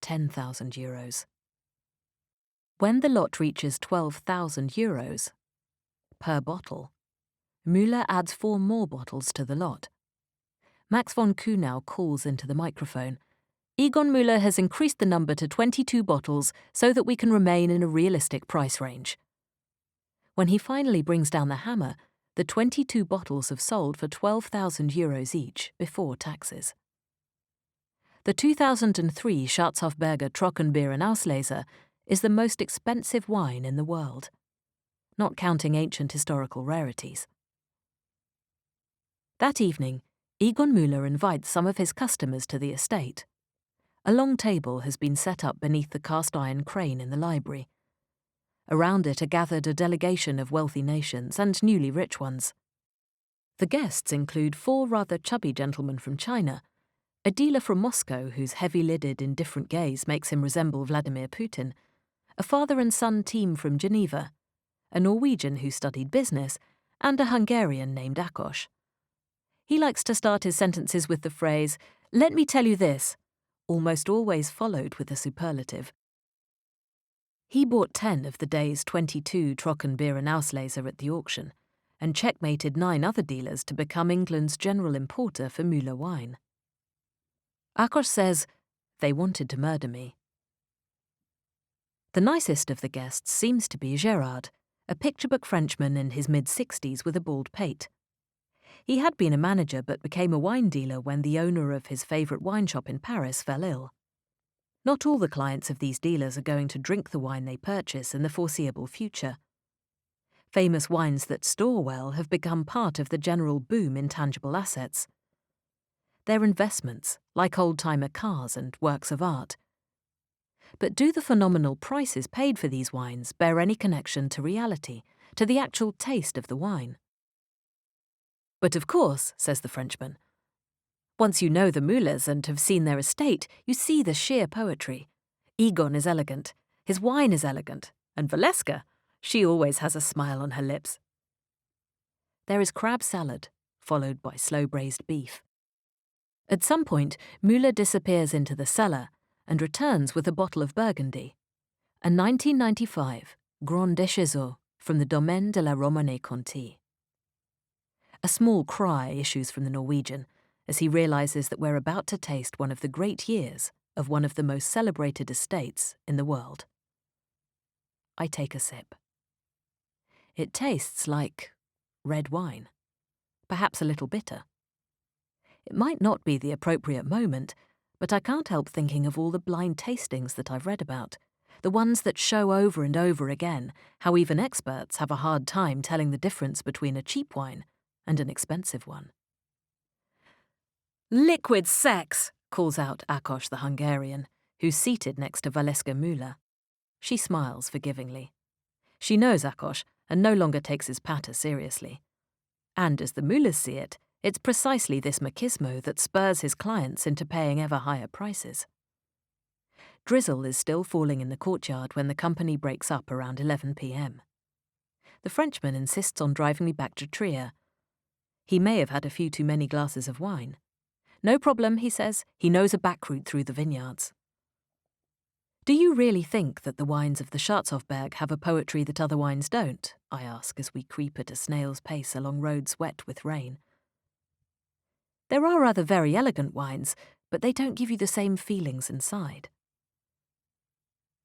€10,000. When the lot reaches €12,000 per bottle, Mueller adds 4 more bottles to the lot. Max von Kuhnau calls into the microphone. Egon Mueller has increased the number to 22 bottles so that we can remain in a realistic price range. When he finally brings down the hammer, the 22 bottles have sold for €12,000 each before taxes. The 2003 Schatzhofberger Trockenbeeren Auslese is the most expensive wine in the world, not counting ancient historical rarities. That evening, Egon Mueller invites some of his customers to the estate. A long table has been set up beneath the cast-iron crane in the library. Around it are gathered a delegation of wealthy nations and newly rich ones. The guests include 4 rather chubby gentlemen from China, a dealer from Moscow whose heavy-lidded, indifferent gaze makes him resemble Vladimir Putin, a father and son team from Geneva, a Norwegian who studied business, and a Hungarian named Akash. He likes to start his sentences with the phrase, "Let me tell you this," almost always followed with a superlative. He bought 10 of the day's 22 Trockenbeeren Auslese at the auction, and checkmated 9 other dealers to become England's general importer for Mueller wine. Akash says, "They wanted to murder me." The nicest of the guests seems to be Gerard, a picture-book Frenchman in his mid-60s with a bald pate. He had been a manager but became a wine dealer when the owner of his favourite wine shop in Paris fell ill. Not all the clients of these dealers are going to drink the wine they purchase in the foreseeable future. Famous wines that store well have become part of the general boom in tangible assets. They're investments, like old-timer cars and works of art. But do the phenomenal prices paid for these wines bear any connection to reality, to the actual taste of the wine? But of course, says the Frenchman. Once you know the Muellers and have seen their estate, you see the sheer poetry. Egon is elegant, his wine is elegant, and Valeska, she always has a smile on her lips. There is crab salad, followed by slow-braised beef. At some point, Mueller disappears into the cellar and returns with a bottle of Burgundy, a 1995 Grand Deschezaux from the Domaine de la Romanée-Conti. A small cry issues from the Norwegian as he realises that we're about to taste one of the great years of one of the most celebrated estates in the world. I take a sip. It tastes like red wine, perhaps a little bitter. It might not be the appropriate moment, but I can't help thinking of all the blind tastings that I've read about, the ones that show over and over again how even experts have a hard time telling the difference between a cheap wine and an expensive one. "Liquid sex," calls out Akash the Hungarian, who's seated next to Valeska Mueller. She smiles forgivingly. She knows Akash and no longer takes his patter seriously. And as the Muellers see it, it's precisely this machismo that spurs his clients into paying ever higher prices. Drizzle is still falling in the courtyard when the company breaks up around 11 p.m. The Frenchman insists on driving me back to Trier. He may have had a few too many glasses of wine. No problem, he says. He knows a back route through the vineyards. Do you really think that the wines of the Schatzhofberg have a poetry that other wines don't? I ask as we creep at a snail's pace along roads wet with rain. There are other very elegant wines, but they don't give you the same feelings inside.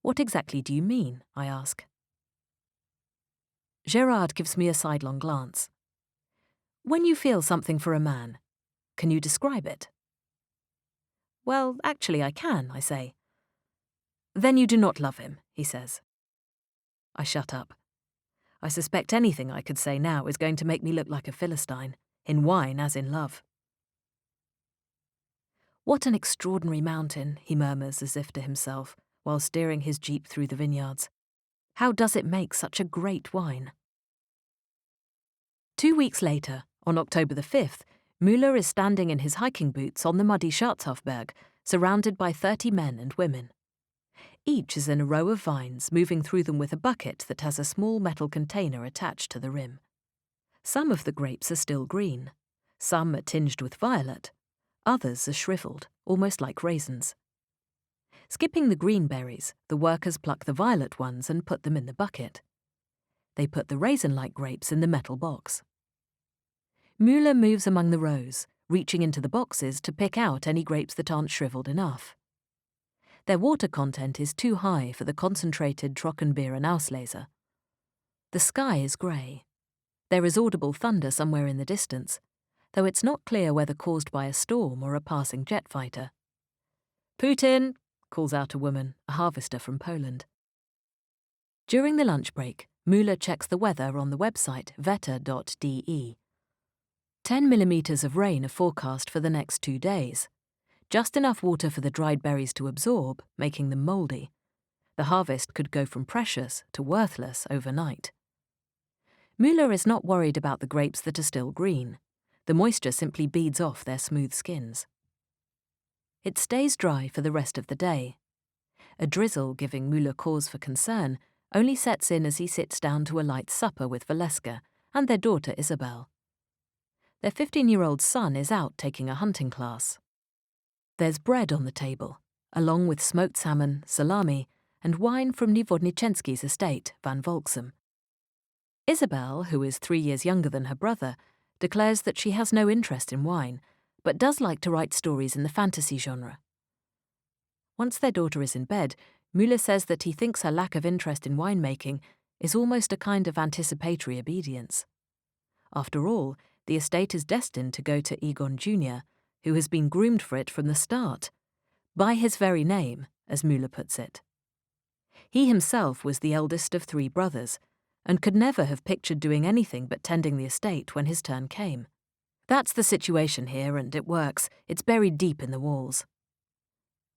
What exactly do you mean? I ask. Gerard gives me a sidelong glance. When you feel something for a man, can you describe it? Well, actually I can, I say. Then you do not love him, he says. I shut up. I suspect anything I could say now is going to make me look like a Philistine, in wine as in love. What an extraordinary mountain, he murmurs as if to himself, while steering his jeep through the vineyards. How does it make such a great wine? 2 weeks later, on October the 5th, Mueller is standing in his hiking boots on the muddy Schatzhofberg, surrounded by 30 men and women. Each is in a row of vines, moving through them with a bucket that has a small metal container attached to the rim. Some of the grapes are still green, some are tinged with violet, others are shriveled, almost like raisins. Skipping the green berries, the workers pluck the violet ones and put them in the bucket. They put the raisin-like grapes in the metal box. Mueller moves among the rows, reaching into the boxes to pick out any grapes that aren't shriveled enough. Their water content is too high for the concentrated Trockenbeeren Auslese. The sky is grey. There is audible thunder somewhere in the distance, though it's not clear whether caused by a storm or a passing jet fighter. "Putin!" calls out a woman, a harvester from Poland. During the lunch break, Mueller checks the weather on the website vetter.de. 10 millimetres of rain are forecast for the next 2 days. Just enough water for the dried berries to absorb, making them mouldy. The harvest could go from precious to worthless overnight. Mueller is not worried about the grapes that are still green. The moisture simply beads off their smooth skins. It stays dry for the rest of the day. A drizzle giving Mueller cause for concern only sets in as he sits down to a light supper with Valeska and their daughter Isabel. Their 15-year-old son is out taking a hunting class. There's bread on the table, along with smoked salmon, salami, and wine from Niewodniczynski's estate, Van Volksem. Isabel, who is 3 years younger than her brother, declares that she has no interest in wine, but does like to write stories in the fantasy genre. Once their daughter is in bed, Mueller says that he thinks her lack of interest in winemaking is almost a kind of anticipatory obedience. After all, the estate is destined to go to Egon Jr., who has been groomed for it from the start, by his very name, as Mueller puts it. He himself was the eldest of 3 brothers, and could never have pictured doing anything but tending the estate when his turn came. That's the situation here, and it works. It's buried deep in the walls.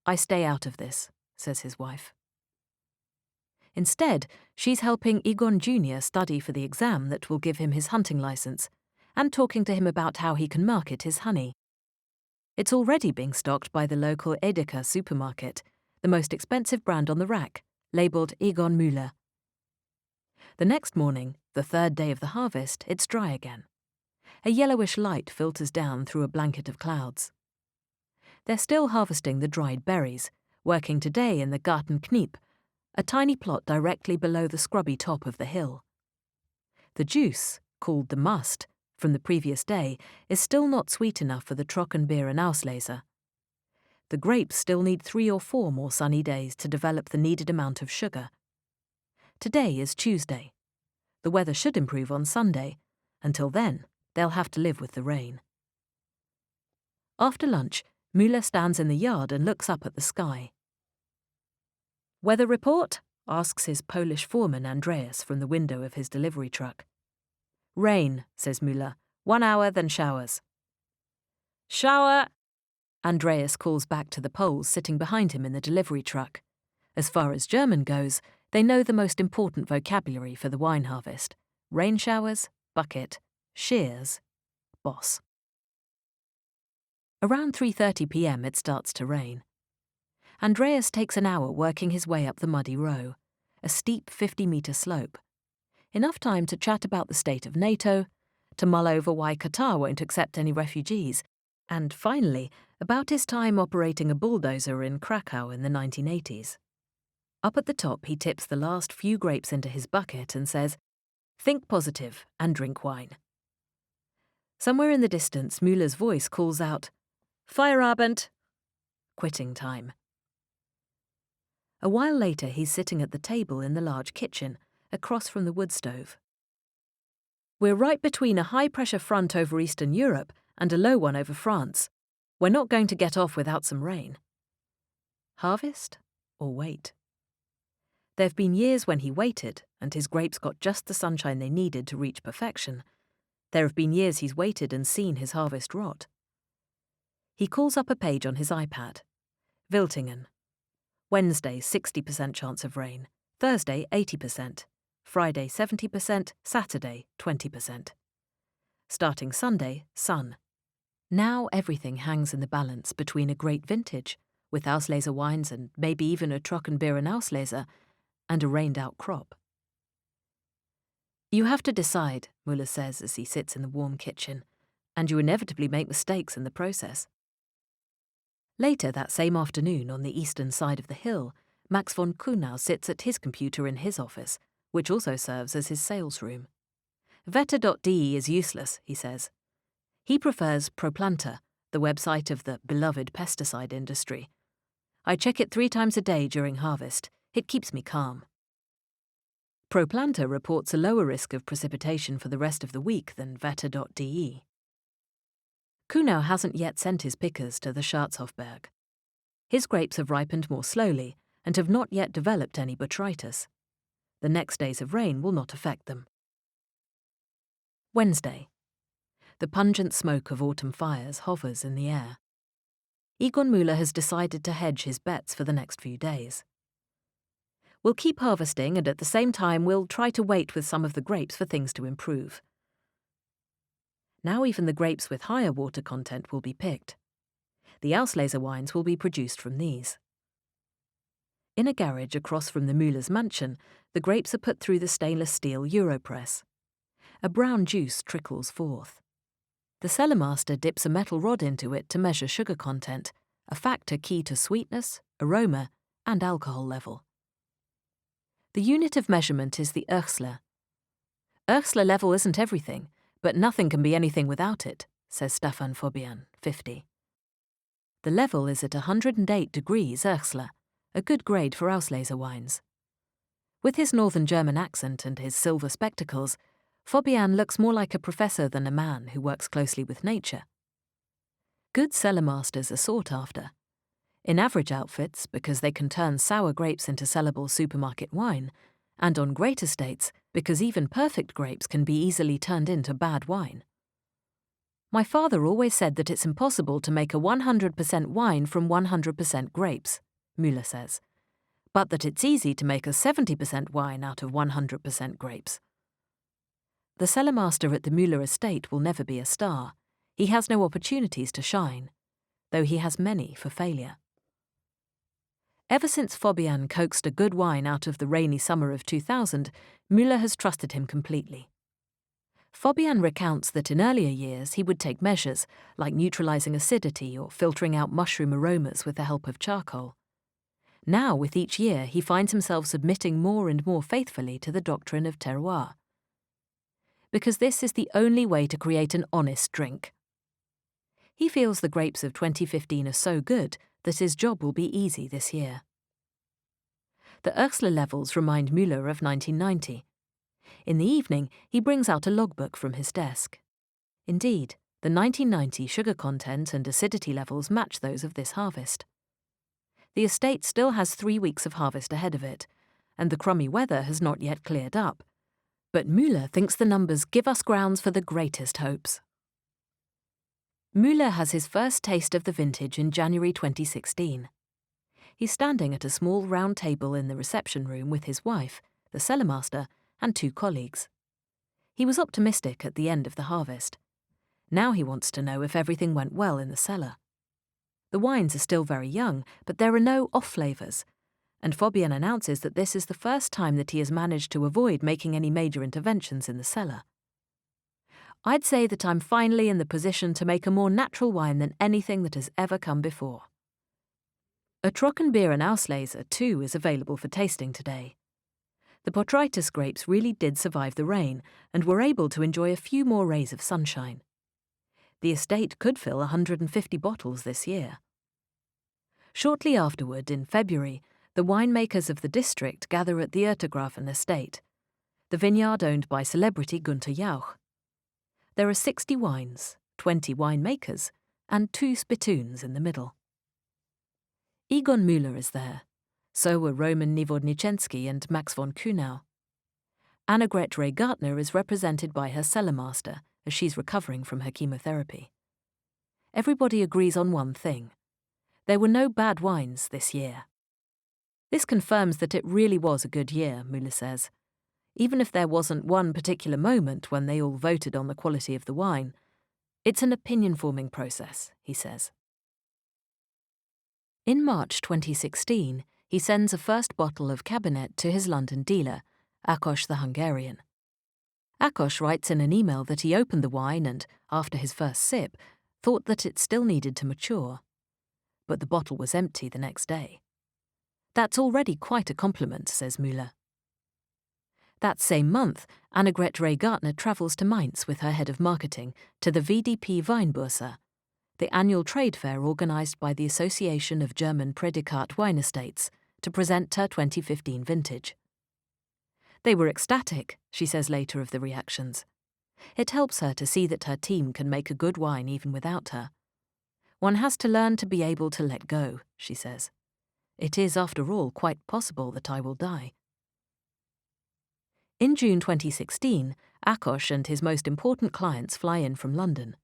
I stay out of this, says his wife. Instead, she's helping Egon Jr. study for the exam that will give him his hunting license, and talking to him about how he can market his honey. It's already being stocked by the local Edeka supermarket, the most expensive brand on the rack, labelled Egon Mueller. The next morning, the 3rd day of the harvest, it's dry again. A yellowish light filters down through a blanket of clouds. They're still harvesting the dried berries, working today in the Gartenkniep, a tiny plot directly below the scrubby top of the hill. The juice, called the must, from the previous day, is still not sweet enough for the Trockenbeeren Auslese. The grapes still need 3 or 4 more sunny days to develop the needed amount of sugar. Today is Tuesday. The weather should improve on Sunday. Until then, they'll have to live with the rain. After lunch, Mueller stands in the yard and looks up at the sky. "Weather report?" asks his Polish foreman Andreas from the window of his delivery truck. "Rain," says Mueller. 1 hour, then showers." "Shower," Andreas calls back to the Poles sitting behind him in the delivery truck. As far as German goes, they know the most important vocabulary for the wine harvest: rain showers, bucket, shears, boss. Around 3:30 p.m. it starts to rain. Andreas takes an hour working his way up the muddy row, a steep 50-metre slope. Enough time to chat about the state of NATO, to mull over why Qatar won't accept any refugees, and finally, about his time operating a bulldozer in Krakow in the 1980s. Up at the top, he tips the last few grapes into his bucket and says, "Think positive and drink wine." Somewhere in the distance, Mueller's voice calls out, "Feierabend," quitting time. A while later, he's sitting at the table in the large kitchen, across from the wood stove. "We're right between a high-pressure front over Eastern Europe and a low one over France. We're not going to get off without some rain." Harvest or wait? There have been years when he waited, and his grapes got just the sunshine they needed to reach perfection. There have been years he's waited and seen his harvest rot. He calls up a page on his iPad. Wiltingen. Wednesday, 60% chance of rain. Thursday, 80%. Friday, 70%. Saturday, 20%. Starting Sunday, sun. Now everything hangs in the balance between a great vintage, with Auslese wines and maybe even a Trockenbeeren Auslese, and a rained-out crop. "You have to decide," Mueller says as he sits in the warm kitchen, "and you inevitably make mistakes in the process." Later that same afternoon, on the eastern side of the hill, Max von Kuhnau sits at his computer in his office, which also serves as his sales room. Wetter.de is useless, he says. He prefers ProPlanter, the website of the beloved pesticide industry. "I check it 3 times a day during harvest. It keeps me calm." ProPlanter reports a lower risk of precipitation for the rest of the week than Wetter.de. Kuhnau hasn't yet sent his pickers to the Schwarzhofberg. His grapes have ripened more slowly and have not yet developed any botrytis. The next days of rain will not affect them. Wednesday. The pungent smoke of autumn fires hovers in the air. Egon Mueller has decided to hedge his bets for the next few days. We'll keep harvesting, and at the same time we'll try to wait with some of the grapes for things to improve. Now even the grapes with higher water content will be picked. The Auslese wines will be produced from these. In a garage across from the Mueller's mansion, the grapes are put through the stainless steel Europress. A brown juice trickles forth. The cellarmaster dips a metal rod into it to measure sugar content, a factor key to sweetness, aroma, and alcohol level. The unit of measurement is the Oechsle. Oechsle level isn't everything, but nothing can be anything without it, says Stefan Fabian, 50. The level is at 108 degrees Oechsle, a good grade for Auslese wines. With his northern German accent and his silver spectacles, Fabian looks more like a professor than a man who works closely with nature. Good cellar masters are sought after. In average outfits, because they can turn sour grapes into sellable supermarket wine, and on great estates, because even perfect grapes can be easily turned into bad wine. My father always said that it's impossible to make a 100% wine from 100% grapes, Mueller says, but that it's easy to make a 70% wine out of 100% grapes. The cellarmaster at the Mueller estate will never be a star. He has no opportunities to shine, though he has many for failure. Ever since Fabian coaxed a good wine out of the rainy summer of 2000, Mueller has trusted him completely. Fabian recounts that in earlier years he would take measures, like neutralizing acidity or filtering out mushroom aromas with the help of charcoal. Now, with each year, he finds himself submitting more and more faithfully to the doctrine of terroir. Because this is the only way to create an honest drink. He feels the grapes of 2015 are so good that his job will be easy this year. The Oechsle levels remind Mueller of 1990. In the evening, he brings out a logbook from his desk. Indeed, the 1990 sugar content and acidity levels match those of this harvest. The estate still has 3 weeks of harvest ahead of it, and the crummy weather has not yet cleared up. But Mueller thinks the numbers give us grounds for the greatest hopes. Mueller has his first taste of the vintage in January 2016. He's standing at a small round table in the reception room with his wife, the cellarmaster, and 2 colleagues. He was optimistic at the end of the harvest. Now he wants to know if everything went well in the cellar. The wines are still very young, but there are no off-flavours, and Fabian announces that this is the first time that he has managed to avoid making any major interventions in the cellar. I'd say that I'm finally in the position to make a more natural wine than anything that has ever come before. A Trockenbeer and Auslese too is available for tasting today. The Botrytis grapes really did survive the rain and were able to enjoy a few more rays of sunshine. The estate could fill 150 bottles this year. Shortly afterward, in February, the winemakers of the district gather at the Urtegrafen estate, the vineyard owned by celebrity Günther Jauch. There are 60 wines, 20 winemakers, and 2 spittoons in the middle. Egon Mueller is there. So are Roman Niewodniczynski and Max von Kuhnau. Grete Gartner is represented by her cellarmaster as she's recovering from her chemotherapy. Everybody agrees on one thing. There were no bad wines this year. This confirms that it really was a good year, Mueller says. Even if there wasn't one particular moment when they all voted on the quality of the wine, it's an opinion-forming process, he says. In March 2016, he sends a first bottle of Cabernet to his London dealer, Akash the Hungarian. Akash writes in an email that he opened the wine and, after his first sip, thought that it still needed to mature. But the bottle was empty the next day. That's already quite a compliment, says Mueller. That same month, Grete Gartner travels to Mainz with her head of marketing to the VDP Weinbursa, the annual trade fair organised by the Association of German Predicate wine estates, to present her 2015 vintage. They were ecstatic, she says later of the reactions. It helps her to see that her team can make a good wine even without her. One has to learn to be able to let go, she says. It is, after all, quite possible that I will die. In June 2016, Akash and his most important clients fly in from London.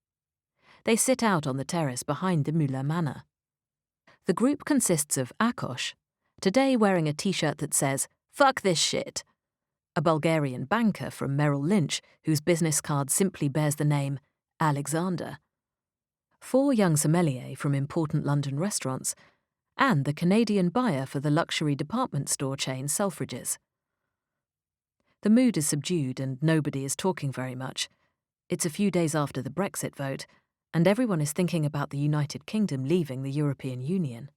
They sit out on the terrace behind the Mueller manor. The group consists of Akash, today wearing a T-shirt that says, "Fuck this shit," a Bulgarian banker from Merrill Lynch whose business card simply bears the name Alexander, 4 young sommeliers from important London restaurants, and the Canadian buyer for the luxury department store chain Selfridges. The mood is subdued and nobody is talking very much. It's a few days after the Brexit vote, and everyone is thinking about the United Kingdom leaving the European Union.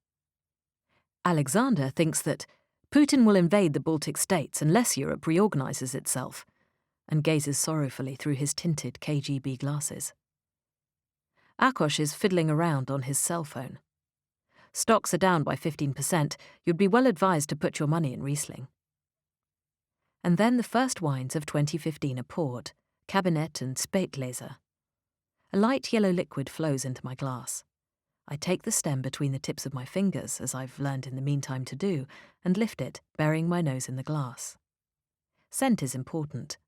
Alexander thinks that Putin will invade the Baltic states unless Europe reorganises itself, and gazes sorrowfully through his tinted KGB glasses. Akash is fiddling around on his cell phone. Stocks are down by 15%. You'd be well advised to put your money in Riesling. And then the first wines of 2015 are poured, Cabinet and Spätlese. A light yellow liquid flows into my glass. I take the stem between the tips of my fingers, as I've learned in the meantime to do, and lift it, burying my nose in the glass. Scent is important.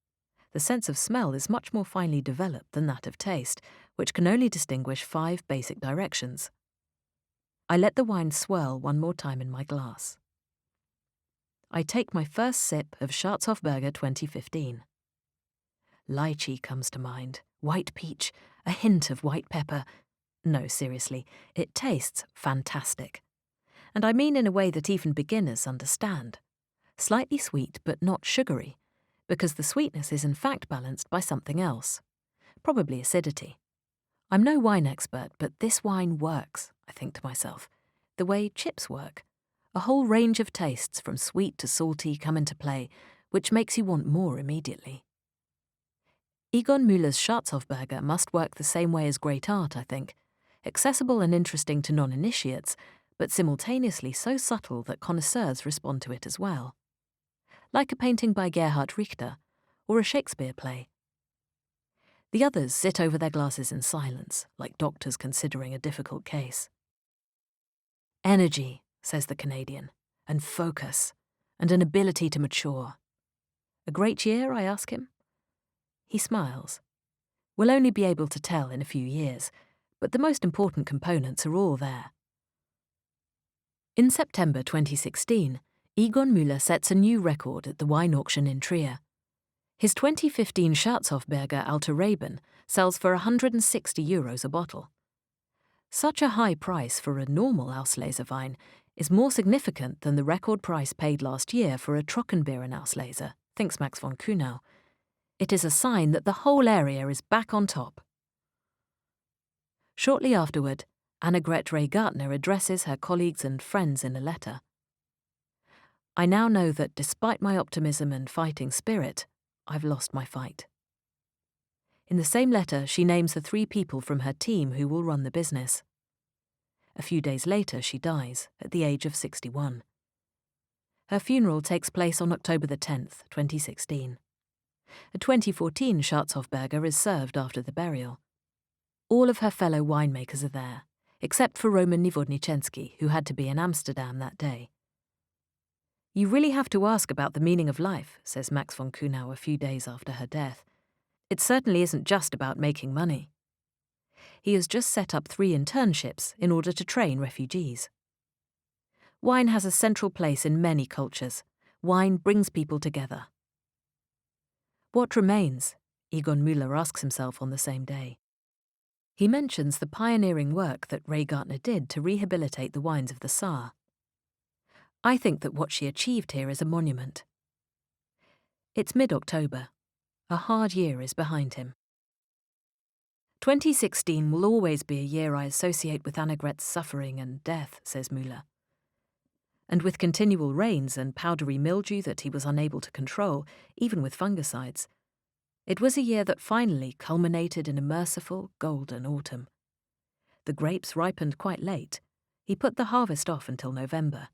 The sense of smell is much more finely developed than that of taste, which can only distinguish 5 basic directions. I let the wine swirl one more time in my glass. I take my first sip of Schatzhofberger 2015. Lychee comes to mind, white peach, a hint of white pepper. No, seriously, it tastes fantastic. And I mean in a way that even beginners understand. Slightly sweet, but not sugary, because the sweetness is in fact balanced by something else, probably acidity. I'm no wine expert, but this wine works, I think to myself, the way chips work. A whole range of tastes from sweet to salty come into play, which makes you want more immediately. Egon Müller's Schatzhofberger must work the same way as great art, I think, accessible and interesting to non-initiates, but simultaneously so subtle that connoisseurs respond to it as well. Like a painting by Gerhard Richter, or a Shakespeare play. The others sit over their glasses in silence, like doctors considering a difficult case. Energy, says the Canadian, and focus, and an ability to mature. A great year, I ask him. He smiles. We'll only be able to tell in a few years, but the most important components are all there. In September 2016, Egon Müller sets a new record at the wine auction in Trier. His 2015 Schatzhofberger Alter Raben sells for €160 a bottle. Such a high price for a normal Auslese wine is more significant than the record price paid last year for a Trockenbeeren Auslese, thinks Max von Kuhnau. It is a sign that the whole area is back on top. Shortly afterward, Grete Gartner addresses her colleagues and friends in a letter. I now know that despite my optimism and fighting spirit, I've lost my fight. In the same letter, she names the 3 people from her team who will run the business. A few days later, she dies, at the age of 61. Her funeral takes place on October the 10th, 2016. A 2014 Schatzhofberger is served after the burial. All of her fellow winemakers are there, except for Roman Niewodniczynski, who had to be in Amsterdam that day. You really have to ask about the meaning of life, says Max von Kuhnau a few days after her death. It certainly isn't just about making money. He has just set up 3 internships in order to train refugees. Wine has a central place in many cultures. Wine brings people together. What remains? Egon Müller asks himself on the same day. He mentions the pioneering work that Ray Gartner did to rehabilitate the wines of the Saar. I think that what she achieved here is a monument. It's mid-October. A hard year is behind him. 2016 will always be a year I associate with Annegret's suffering and death, says Müller. And with continual rains and powdery mildew that he was unable to control, even with fungicides, it was a year that finally culminated in a merciful, golden autumn. The grapes ripened quite late. He put the harvest off until November.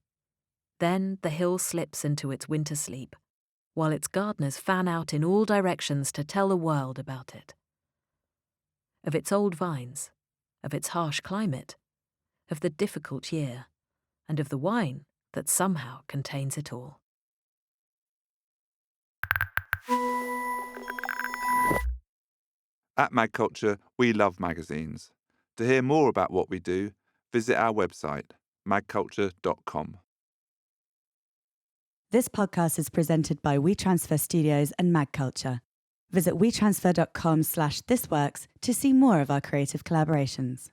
Then the hill slips into its winter sleep, while its gardeners fan out in all directions to tell the world about it. Of its old vines, of its harsh climate, of the difficult year, and of the wine that somehow contains it all. At MagCulture, we love magazines. To hear more about what we do, visit our website, magculture.com. This podcast is presented by WeTransfer Studios and MagCulture. Visit WeTransfer.com/thisworks to see more of our creative collaborations.